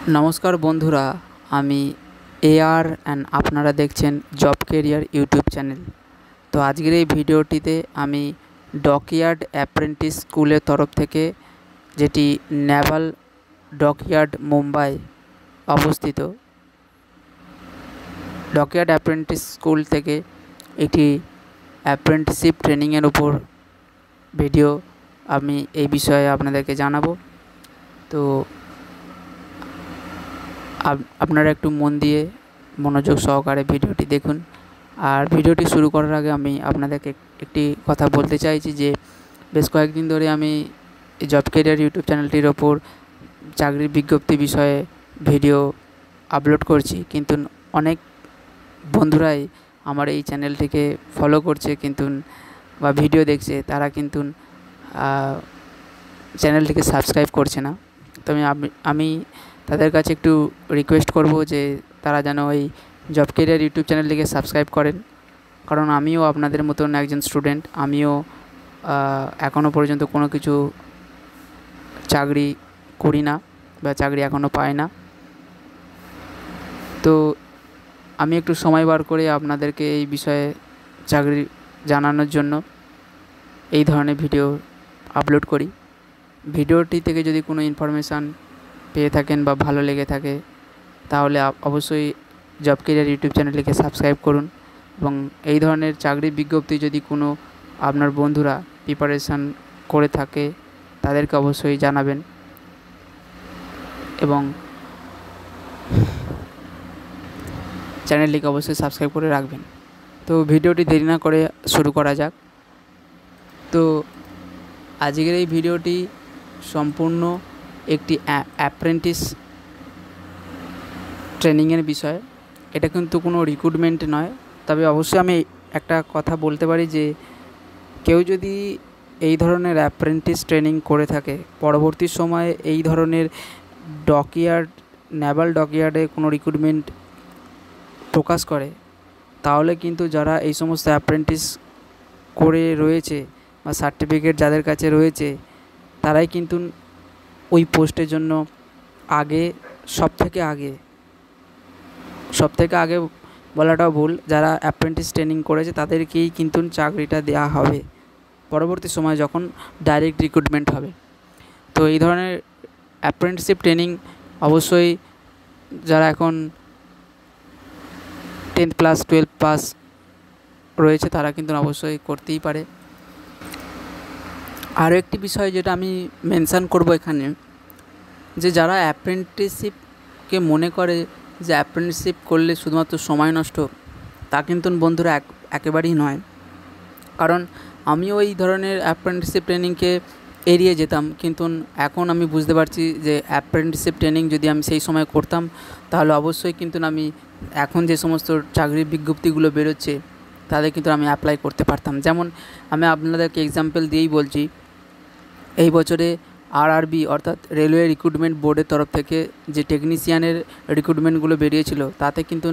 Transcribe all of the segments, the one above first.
नमस्कार बंधुरा आमी एआर एंड आपनारा देखছেন जब कैरियर यूट्यूब चैनल। तो आजकेर এই ভিডিওটিতে আমি ডকইয়ার্ড অ্যাপ্রেন্টিস স্কুলের তরফ থেকে যেটি নেভাল ডকইয়ার্ড মুম্বাই অবস্থিত ডকইয়ার্ড অ্যাপ্রেন্টিস স্কুল থেকে একটি অ্যাপ্রেন্টিসশিপ ট্রেনিংয়ের উপর ভিডিও আমি এই বিষয়ে আপনাদেরকে জানাবো। তো আপনারা একটু মন দিয়ে মনোযোগ সহকারে ভিডিওটি দেখুন। আর ভিডিওটি শুরু করার আগে আমি আপনাদেরকে একটি কথা বলতে চাইছি যে বেশ কয়েকদিন ধরে আমি জব ক্যারিয়ার ইউটিউব চ্যানেলটির ওপর চাকরির বিজ্ঞপ্তি বিষয়ে ভিডিও আপলোড করছি, কিন্তু অনেক বন্ধুরাই আমার এই চ্যানেলটিকে ফলো করছে কিন্তু বা ভিডিও দেখছে, তারা কিন্তু চ্যানেলটিকে সাবস্ক্রাইব করছে না। তো আমি তাদের কাছে একটু রিকোয়েস্ট করব যে তারা যেন এই জব ক্যারিয়ার ইউটিউব চ্যানেলটিকে সাবস্ক্রাইব করেন, কারণ আমিও আপনাদের মতন একজন স্টুডেন্ট। আমিও এখনও পর্যন্ত কোনো কিছু চাকরি করি না বা চাকরি এখনও পাই না। তো আমি একটু সময় বার করে আপনাদেরকে এই বিষয়ে চাকরি জানানোর জন্য এই ধরনের ভিডিও আপলোড করি। ভিডিওটি থেকে যদি কোনো ইনফরমেশান পেয়ে থাকেন বা ভালো লেগে থাকে তাহলে অবশ্যই জব ক্যারিয়ার ইউটিউব চ্যানেলটিকে সাবস্ক্রাইব করুন, এবং এই ধরনের চাকরির বিজ্ঞপ্তি যদি কোনো আপনার বন্ধুরা প্রিপারেশান করে থাকে তাদেরকে অবশ্যই জানাবেন এবং চ্যানেলটিকে অবশ্যই সাবস্ক্রাইব করে রাখবেন। তো ভিডিওটি দেরি না করে শুরু করা যাক। তো আজকের এই ভিডিওটি সম্পূর্ণ একটি অ্যাপ্রেন্টিস ট্রেনিংয়ের বিষয়। এটা কিন্তু কোনো রিক্রুটমেন্ট নয়, তবে অবশ্যই আমি একটা কথা বলতে পারি যে কেউ যদি এই ধরনের অ্যাপ্রেন্টিস ট্রেনিং করে থাকে, পরবর্তী সময়ে এই ধরনের ডকইয়ার্ড নেভাল ডকইয়ার্ডে কোনো রিক্রুটমেন্ট প্রকাশ করে, তাহলে কিন্তু যারা এই সমস্ত অ্যাপ্রেন্টিস করে রয়েছে বা সার্টিফিকেট যাদের কাছে রয়েছে তারাই কিন্তু ওই পোস্টের জন্য সব থেকে আগে বলাটাও ভুল, যারা অ্যাপ্রেন্টিস ট্রেনিং করেছে তাদেরকেই কিন্তু চাকরিটা দেওয়া হবে পরবর্তী সময় যখন ডাইরেক্ট রিক্রুটমেন্ট হবে। তো এই ধরনের অ্যাপ্রেন্টিসশিপ ট্রেনিং অবশ্যই যারা এখন 10th ক্লাস 12 পাস রয়েছে তারা কিন্তু অবশ্যই করতেই পারে। আরও একটি বিষয় যেটা আমি মেনশান করব এখানে, যে যারা অ্যাপ্রেন্টিসশিপকে মনে করে যে অ্যাপ্রেন্টিসশিপ করলে শুধুমাত্র সময় নষ্ট, তা কিন্তু বন্ধুরা একেবারেই নয়। কারণ আমিও এই ধরনের অ্যাপ্রেন্টিসশিপ ট্রেনিংকে এড়িয়ে যেতাম, কিন্তু এখন আমি বুঝতে পারছি যে অ্যাপ্রেন্টিসশিপ ট্রেনিং যদি আমি সেই সময় করতাম তাহলে অবশ্যই কিন্তু আমি এখন যে সমস্ত চাকরির বিজ্ঞপ্তিগুলো বেরোচ্ছে তাদের কিন্তু আমি অ্যাপ্লাই করতে পারতাম। যেমন আমি আপনাদেরকে এক্সাম্পল দিয়েই বলছি, এই বছরে আরআরবি অর্থাৎ রেলওয়ে রিক্রুটমেন্ট বোর্ডের তরফ থেকে যে টেকনিশিয়ানের রিক্রুটমেন্টগুলো বেরিয়েছিল তাতে কিন্তু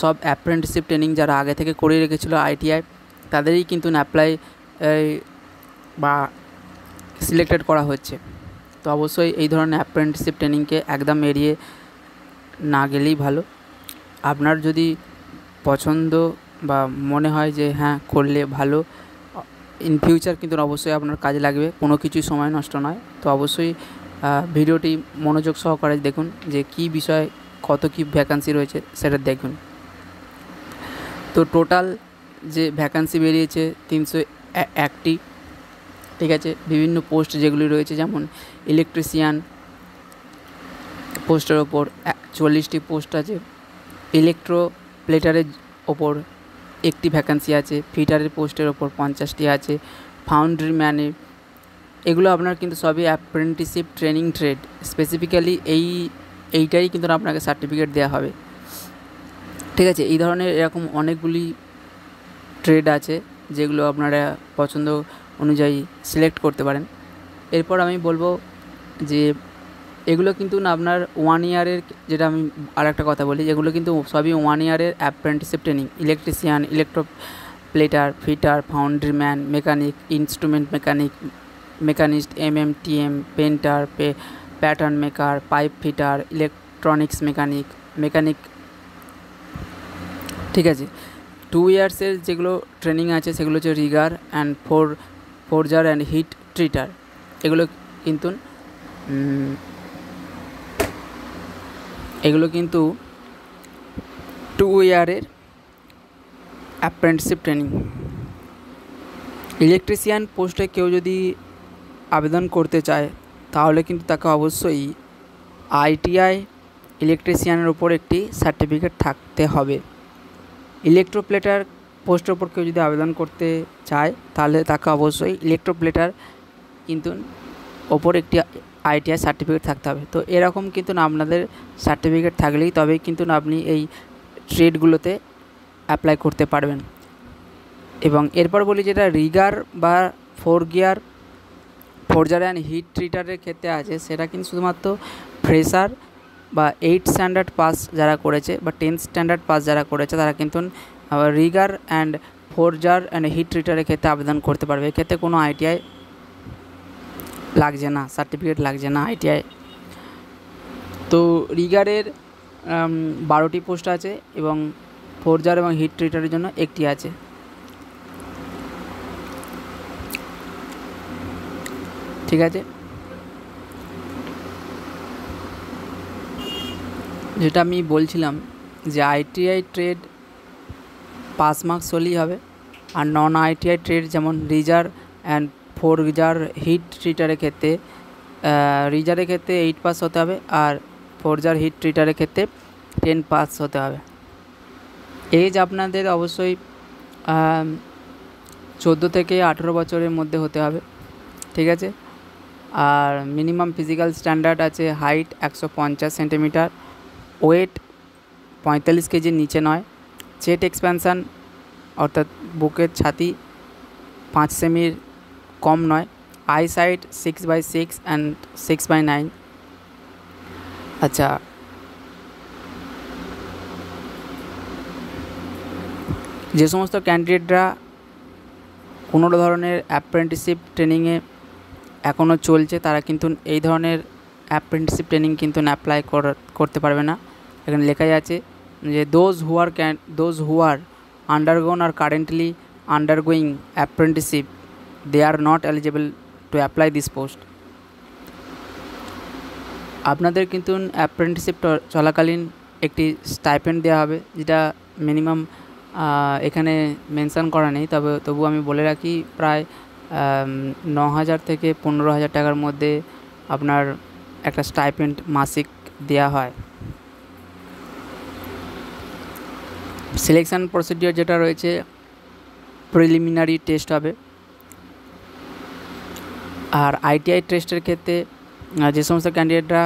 সব অ্যাপ্রেন্টিসশিপ ট্রেনিং যারা আগে থেকে করে রেখেছিল আইটিআই তাদেরই কিন্তু অ্যাপ্লাই বা সিলেক্টেড করা হচ্ছে। তো অবশ্যই এই ধরনের অ্যাপ্রেন্টিসশিপ ট্রেনিংকে একদম এড়িয়ে না গেলেই ভালো। আপনার যদি পছন্দ বা মনে হয় যে হ্যাঁ করলে ভালো, ইন ফিউচার কিন্তু অবশ্যই আপনার কাজে লাগবে, কোনো কিছুই সময় নষ্ট নয়। তো অবশ্যই ভিডিওটি মনোযোগ সহকারে দেখুন যে কী বিষয় কত কী ভ্যাকান্সি রয়েছে সেটা দেখুন। তো টোটাল যে ভ্যাকান্সি বেরিয়েছে 301টি, ঠিক আছে। বিভিন্ন পোস্ট যেগুলি রয়েছে, যেমন ইলেকট্রিশিয়ান পোস্টের ওপর 40টি পোস্ট আছে, ইলেকট্রো প্লেটারের ওপর একটি ভ্যাকান্সি আছে, ফিটারের পোস্টের ওপর 50টি আছে, ফাউন্ড্রি ম্যানের, এগুলো আপনার কিন্তু সবই অ্যাপ্রেন্টিসশিপ ট্রেনিং ট্রেড। স্পেসিফিক্যালি এইটাই কিন্তু আপনাকে সার্টিফিকেট দেওয়া হবে, ঠিক আছে। এই ধরনের এরকম অনেকগুলি ট্রেড আছে যেগুলো আপনারা পছন্দ অনুযায়ী সিলেক্ট করতে পারেন। এরপর আমি বলবো যে এগুলো কিন্তু আপনার 1 ইয়ারের, যেটা আমি আর একটা কথা বলি, যেগুলো কিন্তু সবই 1 ইয়ারের apprenticeship training. Electrician, electro plater, fitter, foundry man, mechanic, instrument mechanist, MM, TM, painter, pattern maker, pipe fitter, electronics mechanic. ঠিক আছে, 2 ইয়ার্সের যেগুলো ট্রেনিং আছে সেগুলো হচ্ছে rigger and forger and heat treater. এগুলো কিন্তু 2 ইয়ারের অ্যাপ্রেন্টিসশিপ ট্রেনিং। ইলেকট্রিশিয়ান পোস্টে কেউ যদি আবেদন করতে চায় তাহলে কিন্তু তাকে অবশ্যই ITI ইলেকট্রিশিয়ানের উপর একটি সার্টিফিকেট থাকতে হবে। ইলেকট্রোপ্লেটার পোস্টের উপর কেউ যদি আবেদন করতে চায় তাহলে তাকে অবশ্যই ইলেকট্রোপ্লেটার কিন্তু ওপর একটি ITI সার্টিফিকেট থাকতে হবে। তো এরকম কিন্তু আপনাদের সার্টিফিকেট থাকলেই তবেই কিন্তু আপনি এই ট্রেডগুলোতে অ্যাপ্লাই করতে পারবেন। এবং এরপর বলি যেটা রিগার বা ফোরজার অ্যান্ড হিট ট্রিটারের ক্ষেত্রে আছে, সেটা কিন্তু শুধুমাত্র ফ্রেশার বা 8 স্ট্যান্ডার্ড পাস যারা করেছে বা 10 স্ট্যান্ডার্ড পাস যারা করেছে তারা কিন্তু Regard and forger and hit ট্রিটারের ক্ষেত্রে আবেদন করতে পারবে। এক্ষেত্রে কোনো ITI লাগছে না, সার্টিফিকেট লাগছে না ITI। তো রিগারের 12টি পোস্ট আছে এবং ফোরজার এবং হিট ট্রিটারের জন্য একটি আছে। ঠিক আছে, যেটা আমি বলছিলাম যে ITI ট্রেড পাস মার্কস হলেই হবে, আর নন ITI ট্রেড যেমন রিজার অ্যান্ড ফোরজার হিট ট্রিটারের ক্ষেত্রে রিজারের ক্ষেত্রে 8 পাস হতে হবে আর ফোরজার হিট ট্রিটারের ক্ষেত্রে 10 পাস হতে হবে। এজ আপনাদের অবশ্যই 14 থেকে 18 বছরের মধ্যে হতে হবে। ঠিক আছে, আর মিনিমাম ফিজিক্যাল স্ট্যান্ডার্ড আছে হাইট 150 সেন্টিমিটার, ওয়েট 45 কেজির নিচে নয়, চেস্ট এক্সপ্যানশান অর্থাৎ বুকের ছাতি 5 সেমির কম নয়, আই সাইট 6/6 অ্যান্ড 6/9। আচ্ছা, যে সমস্ত ক্যান্ডিডেটরা কোনো ধরনের অ্যাপ্রেন্টিসশিপ ট্রেনিংয়ে এখনও চলছে তারা কিন্তু এই ধরনের অ্যাপ্রেন্টিসশিপ ট্রেনিং কিন্তু অ্যাপ্লাই করতে পারবে না। এখানে লেখাই আছে যে those who are undergone or currently undergoing apprenticeship they are not eligible to apply this post. আপনাদের কিন্তু অ্যাপ্রেন্টিসশিপ চলাকালীন একটি স্টাইপেন্ড দেওয়া হবে, যেটা মিনিমাম এখানে মেনশান করা নেই, তবু আমি বলে রাখি প্রায় 9,000 থেকে 15,000 টাকার মধ্যে আপনার একটা স্টাইপেন্ড মাসিক দেওয়া হয়। সিলেকশান প্রসিডিওর যেটা রয়েছে, প্রিলিমিনারি টেস্ট হবে। আর ITI টেস্টের ক্ষেত্রে যে সমস্ত ক্যান্ডিডেটরা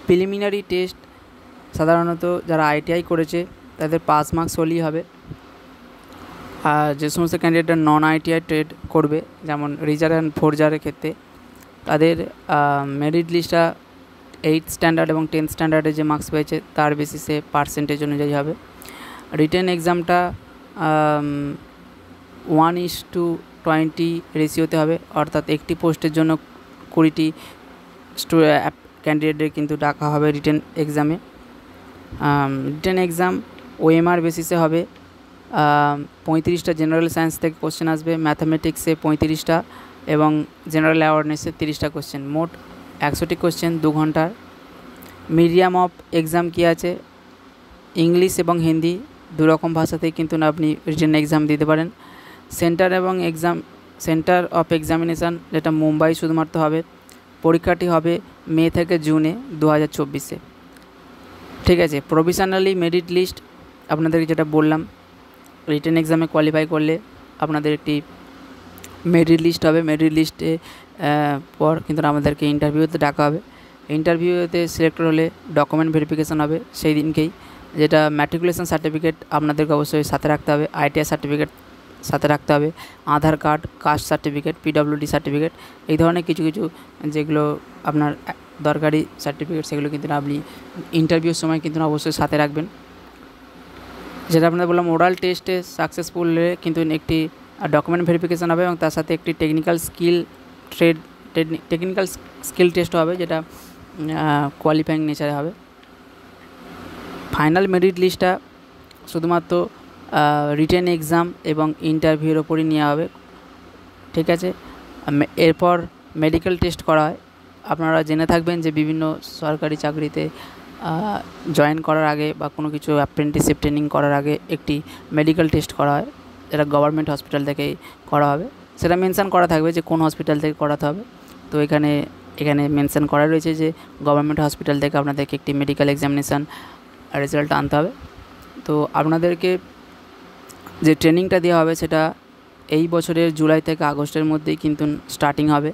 প্রিলিমিনারি টেস্ট সাধারণত যারা ITI করেছে তাদের পাস মার্কস হলেই হবে। আর যে সমস্ত ক্যান্ডিডেটরা নন ITI ট্রেড করবে যেমন রিজার অ্যান্ড ফোরজারের ক্ষেত্রে তাদের মেরিট লিস্টটা 8 স্ট্যান্ডার্ড এবং 10 স্ট্যান্ডার্ডে যে মার্কস পেয়েছে তার বেসিসে পার্সেন্টেজ অনুযায়ী হবে। রিটেন এক্সামটা 1:20 রেশিওতে হবে, অর্থাৎ একটি পোস্টের জন্য 20টি ক্যান্ডিডেটদের কিন্তু ডাকা হবে রিটেন এক্সামে। রিটেন এক্সাম OMR বেসিসে হবে। 35টা জেনারেল সায়েন্স থেকে কোশ্চেন আসবে, ম্যাথামেটিক্সে 35টা এবং জেনারেল অ্যাওয়ারনেসে 30টা কোশ্চেন, মোট 100টি কোশ্চেন 2 ঘন্টার। মিডিয়াম অফ এক্সাম কী আছে, ইংলিশ এবং হিন্দি দুরকম ভাষাতেই কিন্তু আপনি রিটেন এক্সাম দিতে পারেন। সেন্টার অফ এক্সামিনেশান যেটা মুম্বাই শুধুমাত্র হবে। পরীক্ষাটি হবে মে থেকে জুনে 2024-এ। ঠিক আছে, প্রভিশনালি মেরিট লিস্ট আপনাদেরকে যেটা বললাম, রিটেন এক্সামে কোয়ালিফাই করলে আপনাদের একটি মেরিট লিস্ট হবে। মেরিট লিস্টে পর কিন্তু আমাদেরকে ইন্টারভিউতে ডাকা হবে। ইন্টারভিউতে সিলেক্টেড হলে ডকুমেন্ট ভেরিফিকেশান হবে সেই দিনকেই, যেটা ম্যাট্রিকুলেশন সার্টিফিকেট আপনাদেরকে অবশ্যই সাথে রাখতে হবে, ITI সার্টিফিকেট সাথে রাখতে হবে, Aadhaar card, caste certificate, PWD certificate, এই ধরনের কিছু যেগুলো আপনার দরকারি সার্টিফিকেট সেগুলো কিন্তু আপনি ইন্টারভিউর সময় কিন্তু অবশ্যই সাথে রাখবেন। যেটা আপনাদের বললাম, ওরাল টেস্টে সাকসেসফুল হলে কিন্তু একটি ডকুমেন্ট ভেরিফিকেশান হবে এবং তার সাথে একটি টেকনিক্যাল স্কিল টেস্ট হবে, যেটা কোয়ালিফাইং নেচারে হবে। ফাইনাল মেরিট লিস্টটা শুধুমাত্র রিটেন এক্সাম এবং ইন্টারভিউর ওপরই নেওয়া হবে, ঠিক আছে। এরপর মেডিকেল টেস্ট করা হয়। আপনারা জেনে থাকবেন যে বিভিন্ন সরকারি চাকরিতে জয়েন করার আগে বা কোনো কিছু অ্যাপ্রেন্টিসশিপ ট্রেনিং করার আগে একটি মেডিকেল টেস্ট করা হয়, যেটা গভর্নমেন্ট হসপিটাল থেকেই করা হবে। সেটা মেনশান করা থাকবে যে কোন হসপিটাল থেকে করাতে হবে। তো এখানে মেনশান করা রয়েছে যে গভর্নমেন্ট হসপিটাল থেকে আপনাদেরকে একটি মেডিকেল এক্সামিনেশান রেজাল্ট আনতে হবে। তো আপনাদেরকে যে ট্রেনিংটা দেওয়া হবে সেটা এই বছরের জুলাই থেকে আগস্টের মধ্যেই কিন্তু স্টার্টিং হবে।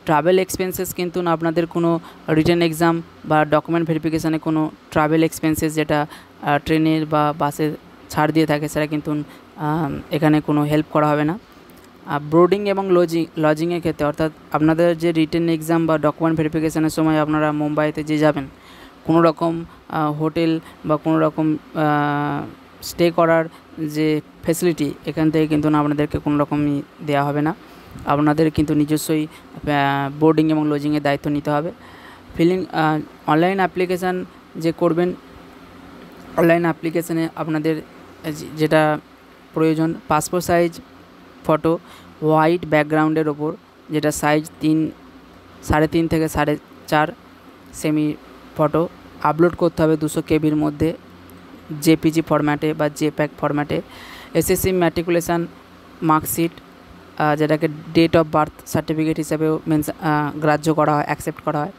ট্রাভেল এক্সপেন্সেস কিন্তু আপনাদের কোনো রিটেন এক্সাম বা ডকুমেন্ট ভেরিফিকেশানে কোনো ট্রাভেল এক্সপেন্সেস যেটা ট্রেনের বা বাসের ছাড় দিয়ে থাকে সেটা কিন্তু এখানে কোনো হেল্প করা হবে না। বোর্ডিং এবং লজিংয়ের ক্ষেত্রে, অর্থাৎ আপনাদের যে রিটেন এক্সাম বা ডকুমেন্ট ভেরিফিকেশানের সময় আপনারা মুম্বাইতে যে যাবেন, কোনো রকম হোটেল বা কোনো রকম স্টে করার যে ফেসিলিটি এখান থেকে কিন্তু আপনাদেরকে কোনো রকমই দেওয়া হবে না। আপনাদের কিন্তু নিজস্বই বোর্ডিং এবং লজিংয়ের দায়িত্ব নিতে হবে। অনলাইন অ্যাপ্লিকেশান যে করবেন, অনলাইন অ্যাপ্লিকেশানে আপনাদের যেটা প্রয়োজন, পাসপোর্ট সাইজ ফটো হোয়াইট ব্যাকগ্রাউন্ডের ওপর, যেটা সাইজ 3.5 থেকে 4.5 সেমি ফটো আপলোড করতে হবে 200 কেবির মধ্যে, জেপিজি ফরম্যাটে বা জেপ্যাক ফরম্যাটে। এসএসসি ম্যাট্রিকুলেশান মার্কশিট, যেটাকে ডেট অফ বার্থ সার্টিফিকেট হিসাবেও গ্রাহ্য করা হয়, অ্যাকসেপ্ট করা হয়।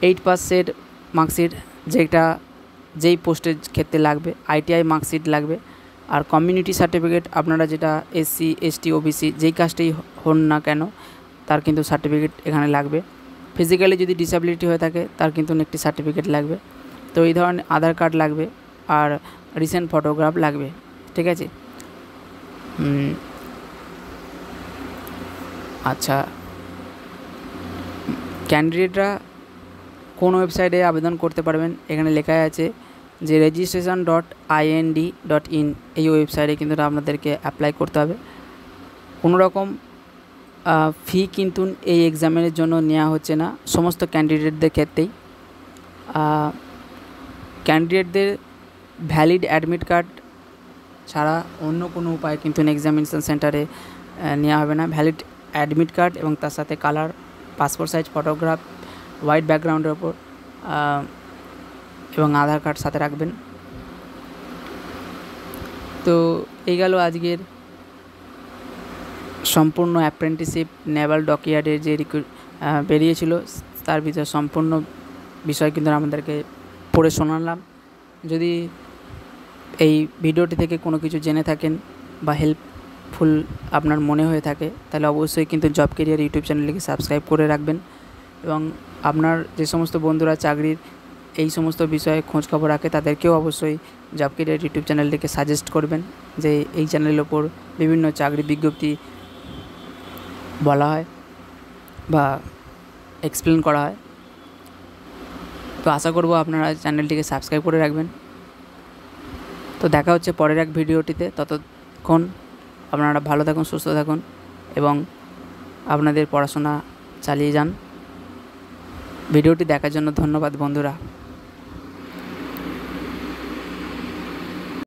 8% মার্কশিট, যেই পোস্টের ক্ষেত্রে লাগবে। ITI মার্কশিট লাগবে। আর কমিউনিটি সার্টিফিকেট, আপনারা যেটা SC ST OBC যেই কাস্টেই হন না কেন তার কিন্তু সার্টিফিকেট এখানে লাগবে। ফিজিক্যালি যদি ডিসেবিলিটি হয়ে থাকে তার কিন্তু একটি সার্টিফিকেট লাগবে। তো এই ধরনের আধার কার্ড লাগবে আর রিসেন্ট ফটোগ্রাফ লাগবে, ঠিক আছে। আচ্ছা, ক্যান্ডিডেটরা কোন ওয়েবসাইটে আবেদন করতে পারবেন, এখানে লেখা আছে যে registration.ind.in এই ওয়েবসাইটে কিন্তু আপনাদেরকে অ্যাপ্লাই করতে হবে। কোনো রকম ফি কিন্তু এই এক্সামের জন্য নেওয়া হচ্ছে না সমস্ত ক্যান্ডিডেটদের ক্ষেত্রেই। ক্যান্ডিডেটদের ভ্যালিড অ্যাডমিট কার্ড ছাড়া অন্য কোনো উপায় কিন্তু এক্সামিনেশন সেন্টারে নেওয়া হবে না। ভ্যালিড অ্যাডমিট কার্ড এবং তার সাথে colour passport size photograph white ব্যাকগ্রাউন্ডের ওপর এবং আধার কার্ড সাথে রাখবেন। তো এই গেল আজকের সম্পূর্ণ অ্যাপ্রেন্টিসশিপ নেভাল ডকইয়ার্ডের যে বেরিয়েছিল তার ভিতরে সম্পূর্ণ বিষয় কিন্তু আমাদেরকে পড়ে শোনালাম। যদি এই ভিডিওটি থেকে কোনো কিছু জেনে থাকেন বা হেল্পফুল আপনার মনে হয়ে থাকে তাহলে অবশ্যই কিন্তু জব কেরিয়ার ইউটিউব চ্যানেলটিকে সাবস্ক্রাইব করে রাখবেন এবং আপনার যে সমস্ত বন্ধুরা চাকরির এই সমস্ত বিষয়ে খোঁজখবর রাখে তাদেরকেও অবশ্যই জব কেরিয়ার ইউটিউব চ্যানেলটিকে সাজেস্ট করবেন যে এই চ্যানেলের ওপর বিভিন্ন চাকরি বিজ্ঞপ্তি বলা হয় বা এক্সপ্লেন করা হয়। তো আশা করব আপনারা চ্যানেলটিকে সাবস্ক্রাইব করে রাখবেন। তো দেখা হচ্ছে পরের এক ভিডিওটিতে। ততক্ষণ আপনারা ভালো থাকুন, সুস্থ থাকুন এবং আপনাদের পড়াশোনা চালিয়ে যান। ভিডিওটি দেখার জন্য ধন্যবাদ বন্ধুরা।